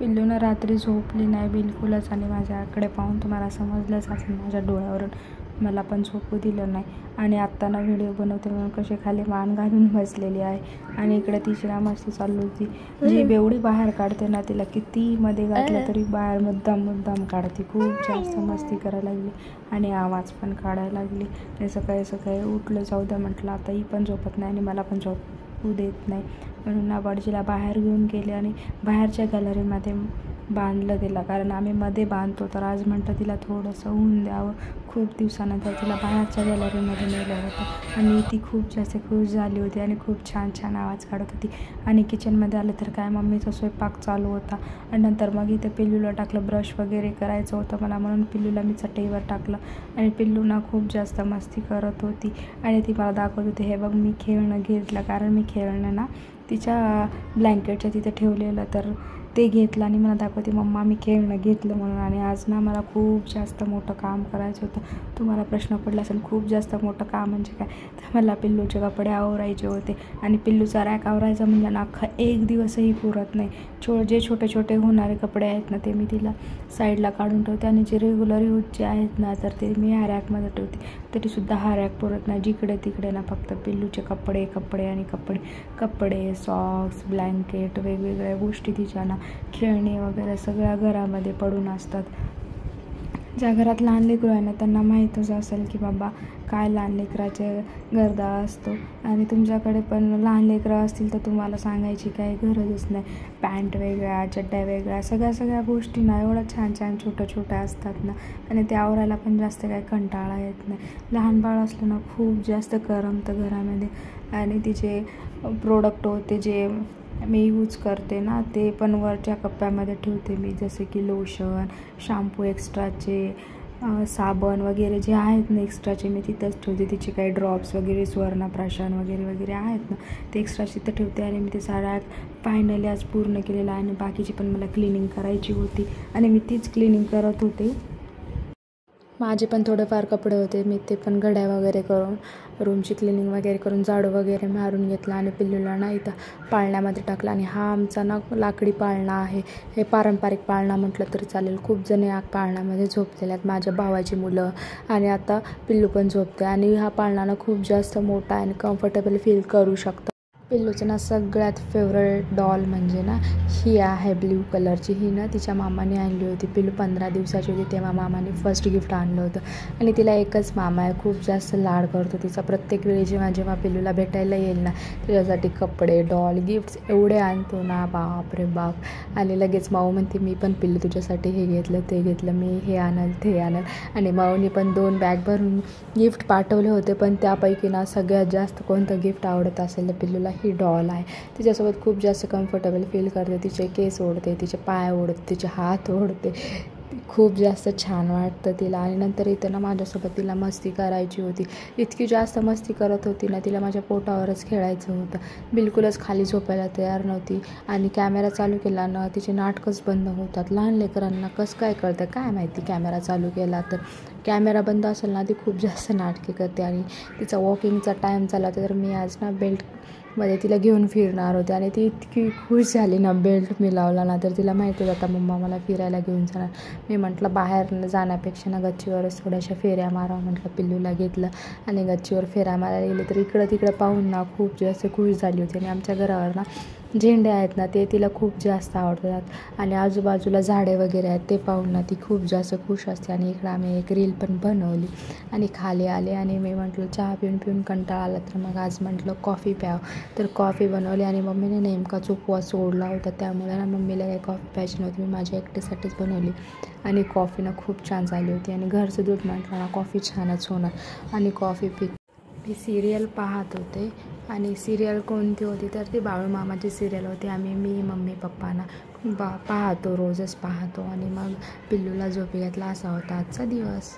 पिल्लूनं रात्री झोपली नाही बिलकुलच आणि माझ्याकडे पाहून तुम्हाला समजलंच असेल माझ्या डोळ्यावरून मला पण झोपू दिलं नाही. आणि आत्ताना व्हिडिओ बनवते म्हणून कशी खाली मान घालून बसलेली आहे आणि इकडे तिची ना मस्ती चालू होती. जी बेवडी बाहेर काढते ना तिला किती मध्ये घातलं तरी बाहेर मुद्दाम काढते. खूप जास्त मस्ती करायला लागली आणि आवाज पण काढायला लागली. आणि सकाळी उठलं जाऊ द्या म्हटलं आता ही पण झोपत नाही आणि मला पण झोपू देत नाही म्हणून ना बाळजीला बाहेर घेऊन गेले आणि बाहेरच्या गॅलरीमध्ये बांधलं तिला. कारण आम्ही मध्ये बांधतो तर आज म्हटलं तिला थोडंसं ऊन द्यावं. खूप दिवसानंतर तिला बाहेरच्या गॅलरीमध्ये नेलं होतं आणि ती खूप जास्त खुश झाली होती आणि खूप छान आवाज काढत होती. आणि किचनमध्ये आलं तर काय मम्मीचा स्वयंपाक चालू होता आणि नंतर मग इथे पिल्लूला टाकलं. ब्रश वगैरे करायचं होतं मला म्हणून पिल्लूला मी चटईवर टाकलं आणि पिल्लूना खूप जास्त मस्ती करत होती आणि ती मला दाखवत होती हे बघ मी खेळणं घेतलं. कारण मी खेळणं ना तिच्या ब्लँकेटच्या तिथे ठेवलेलं तर ते घेतलं आणि मला दाखवते मम्मा मी खेळणं घेतलं म्हणून. आणि आज ना मला खूप जास्त मोठं काम करायचं होतं. तुम्हाला प्रश्न पडला असेल खूप जास्त मोठं काम म्हणजे काय, तर मला पिल्लूचे कपडे आवरायचे होते आणि पिल्लूचा रॅक आवरायचा म्हणजे ना अख्खा एक दिवसही पुरत नाही. जे छोटे होणारे कपडे आहेत ना ते मी तिला साईडला काढून ठेवते आणि जे रेग्युलर यूजचे आहेत ना तर ते मी ह्या रॅकमध्ये ठेवते. तरीसुद्धा हा रॅक पुरत नाही. जिकडे तिकडे ना फक्त पिल्लूचे कपडे आणि कपडे सॉक्स ब्लँकेट वेगवेगळ्या गोष्टी तिच्या ना खेळणी वगैरे सगळ्या घरामध्ये पडून असतात. ज्या घरात लहान लेकरं आहे ना त्यांना माहीतच असेल की बाबा काय लहान लेकराचे गर्दा असतो. आणि तुमच्याकडे पण लहान लेकरं असतील तर तुम्हाला सांगायची काही गरजच नाही. पॅन्ट वेगळ्या चड्ड्या वेगळ्या सगळ्या गोष्टी ना एवढ्या छान छोट्या असतात ना आणि ते आवरायला पण जास्त काही कंटाळा येत नाही. लहान बाळ असलं ना खूप जास्त करमतं घरामध्ये. आणि तिचे प्रोडक्ट होते जे मी यूज करते ना ते पण वरच्या कप्प्यामध्ये ठेवते मी. जसे की लोशन शॅम्पू एक्स्ट्राचे साबण वगैरे जे आहेत ना एक्स्ट्राचे मी तिथंच ठेवते. तिचे काही ड्रॉप्स वगैरे सुवर्णप्राशन वगैरे आहेत ना ते एक्स्ट्रा तिथं ठेवते. आणि मी ते सारा फायनली आज पूर्ण केलेला आहे आणि बाकीची पण मला क्लिनिंग करायची होती आणि मी तीच क्लिनिंग करत होते. माझे पण थोडेफार कपडे होते मी ते पण घड्या वगैरे करून रूमची क्लिनिंग वगैरे करून झाडू वगैरे मारून घेतला आणि पिल्लूला ना इथं पाळण्यामध्ये टाकला. आणि हा आमचा ना लाकडी पाळणा आहे. हे पारंपरिक पाळणा म्हटलं तरी चालेल. खूप जण या पाळण्यामध्ये झोपलेले आहेत. माझ्या भावाची मुलं आणि आता पिल्लू पण झोपते. आणि हा पाळणा ना खूप जास्त मोठा आहे आणि कम्फर्टेबल फील करू शकतो. पिल्लूचं ना सगळ्यात फेवरेट डॉल म्हणजे ना ही आहे ब्ल्यू कलरची. ही ना तिच्या मामाने आणली होती. पिल्लू 15 दिवसाची होती तेव्हा मामाने फर्स्ट गिफ्ट आणलं होतं. आणि तिला एकच मामा आहे. खूप जास्त लाड करतो तिचा. प्रत्येक वेळी जेव्हा पिल्लूला भेटायला येईल ना तिच्यासाठी कपडे डॉल गिफ्ट्स एवढे आणतो ना बाप रे बाप. आणि लगेच माऊ म्हणते मी पण पिल्लू तुझ्यासाठी हे घेतलं ते घेतलं मी हे आणल ते आणल. आणि माऊनी पण 2 बॅग भरून गिफ्ट पाठवले होते. पण त्यापैकी ना सगळ्यात जास्त कोणतं गिफ्ट आवडत असेल तर पिल्लूला ही डॉल आहे. तिच्यासोबत खूप जास्त कम्फर्टेबल फील करते. तिचे केस ओढते तिचे पाय ओढते तिचे हात ओढते. खूप जास्त छान वाटतं तिला. आणि नंतर इथं ना माझ्यासोबत तिला मस्ती करायची होती. इतकी जास्त मस्ती करत होती ना तिला माझ्या पोटावरच खेळायचं होतं. बिलकुलच खाली झोपायला तयार नव्हती. आणि कॅमेरा चालू केला ना तिचे नाटकच बंद होतात. लहान लेकरांना कसं काय कळतं काय माहिती. कॅमेरा चालू केला तर कॅमेरा बंद असेल ना ती खूप जास्त नाटके करते. आणि तिचा वॉकिंगचा टाईम झाला होता तर मी आज ना बेल्टमध्ये तिला घेऊन फिरणार होते. आणि ती इतकी खुश झाली ना बेल्ट मी लावला ना तर तिला माहिती होतं आता मम्मा मला फिरायला घेऊन जाणार. मी म्हटलं बाहेर जाण्यापेक्षा ना गच्चीवरच थोड्याशा फेऱ्या मारा म्हटलं. पिल्लूला घेतलं आणि गच्चीवर फेऱ्या मारायला गेले तर इकडं तिकडं पाहून ना खूप जास्त खुश झाली होती. आणि आमच्या घरावर ना झेंडे आहेत ना ते तिला खूप जास्त आवडतात. आणि आजूबाजूला झाडे वगैरे आहेत ते पाहून ना ती खूप जास्त खुश असते. आणि इकडं आम्ही एक रील पण बनवली आणि खाली आले आणि मी म्हटलं चहा पिऊन कंटाळा आला तर मग आज म्हटलं कॉफी प्यावं. तर कॉफी बनवली आणि मम्मीने नेमकाच उपवास सोडला होता त्यामुळे ना मम्मीला काही कॉफी प्यायची नव्हती. मी माझ्या एकटीसाठीच बनवली आणि कॉफी ना खूप छान झाली होती. आणि घरचं दूध म्हटलं ना कॉफी छानच होणार. आणि कॉफी मी सिरियल पाहत होते. आणि सिरियल कोणती होती तर ती बाळूमामाची सिरियल होती. मी मम्मी पप्पा ना पाहतो रोजच पाहतो. आणि मग पिल्लूला झोपी घातला. असा होता आजचा दिवस.